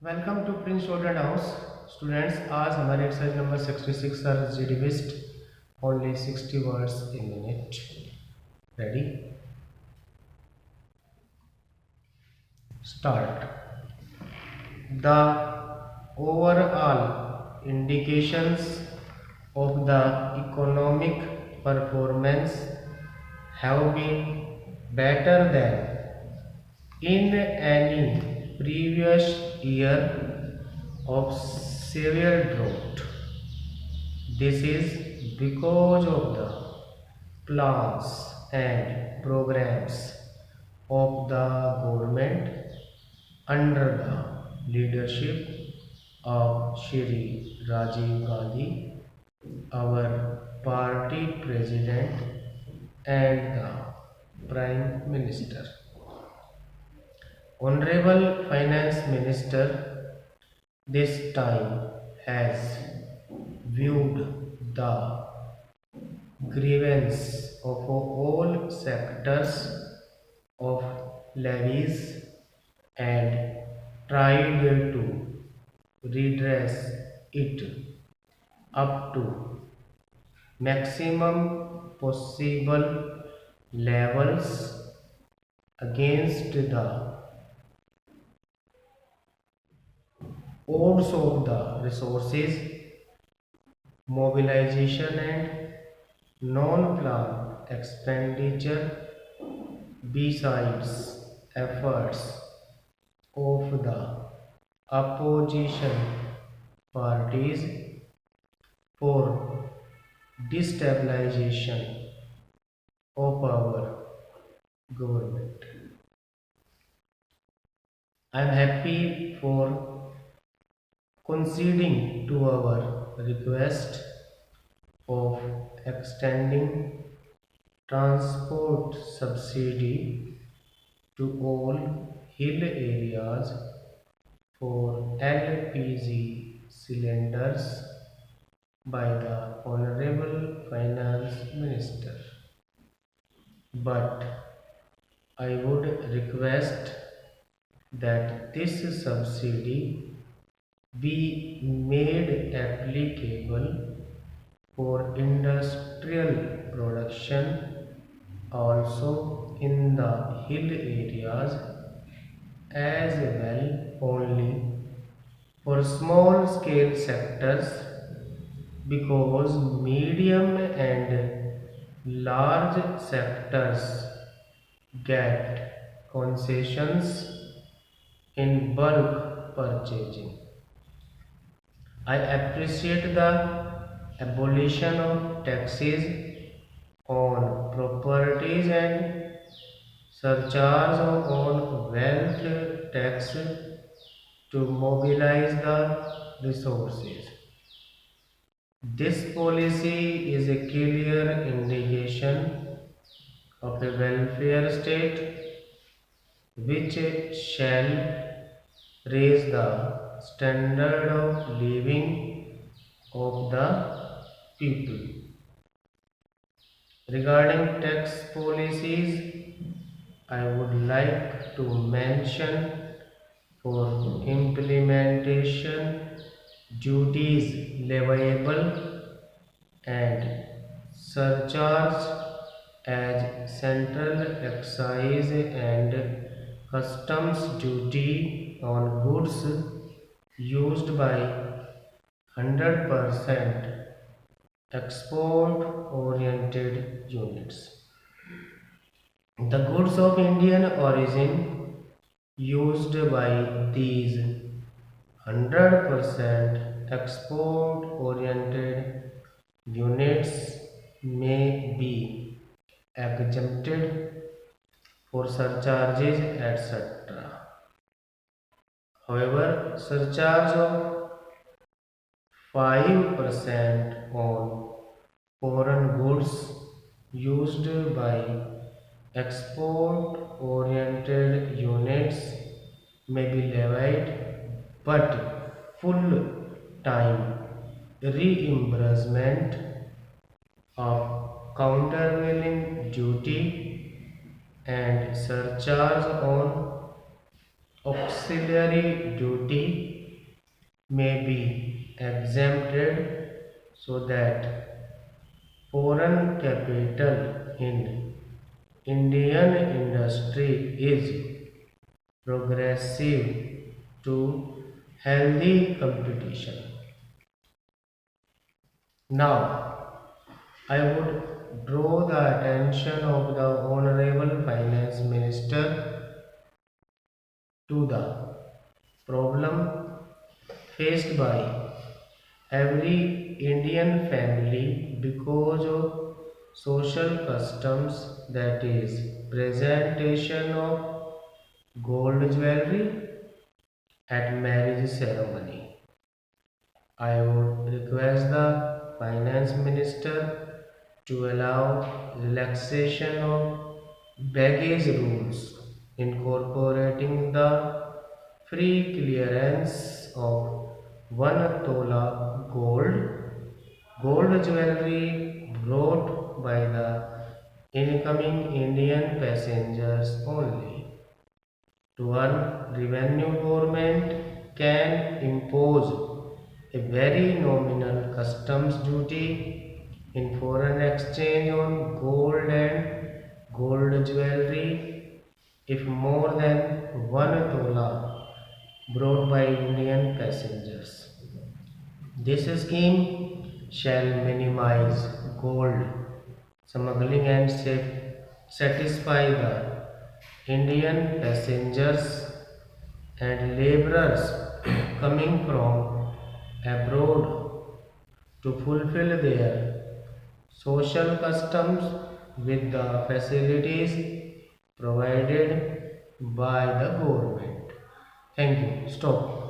Welcome to prince student house. Students, आज हमारे exercise number 66 sir GD best only 60 words in minute. Ready, start. The overall indications of the economic performance have been better than in any previous year of severe drought. This is because of the plans and programs of the government under the leadership of Shri Rajiv Gandhi, our party president and the Prime Minister. Honorable Finance Minister this time has viewed the grievance of all sectors of levies and tried to redress it up to maximum possible levels against the odds of the resources mobilization and non-planned expenditure. Besides efforts of the opposition parties for destabilization of our government. I am happy for conceding to our request of extending transport subsidy to all hill areas for LPG cylinders by the Honorable Finance Minister. But I would request that this subsidy be made applicable for industrial production also in the hill areas as well, only for small scale sectors, because medium and large sectors get concessions in bulk purchasing. I appreciate the abolition of taxes on properties and surcharge on wealth tax to mobilize the resources. This policy is a clear indication of a welfare state which shall raise the standard of living of the people. Regarding tax policies, I would like to mention for implementation duties leviable and surcharge as central excise and customs duty on goods used by 100% export oriented units. The goods of Indian origin used by these 100% export oriented units may be exempted for surcharges, etc. However, surcharge of 5% on foreign goods used by export oriented units may be levied, but full time reimbursement of countervailing duty and surcharge on auxiliary duty may be exempted so that foreign capital in Indian industry is progressive to healthy competition. Now, I would draw the attention of the Honorable Finance Minister to the problem faced by every Indian family because of social customs, that is presentation of gold jewelry at marriage ceremony. I would request the finance minister to allow relaxation of baggage rules, incorporating the free clearance of 1 tola gold jewelry brought by the incoming Indian passengers only. To earn revenue, government can impose a very nominal customs duty in foreign exchange on gold and gold jewelry if more than 1 tola brought by Indian passengers. This scheme shall minimize gold smuggling and satisfy the Indian passengers and laborers coming from abroad to fulfill their social customs with the facilities provided by the government. Thank you. Stop.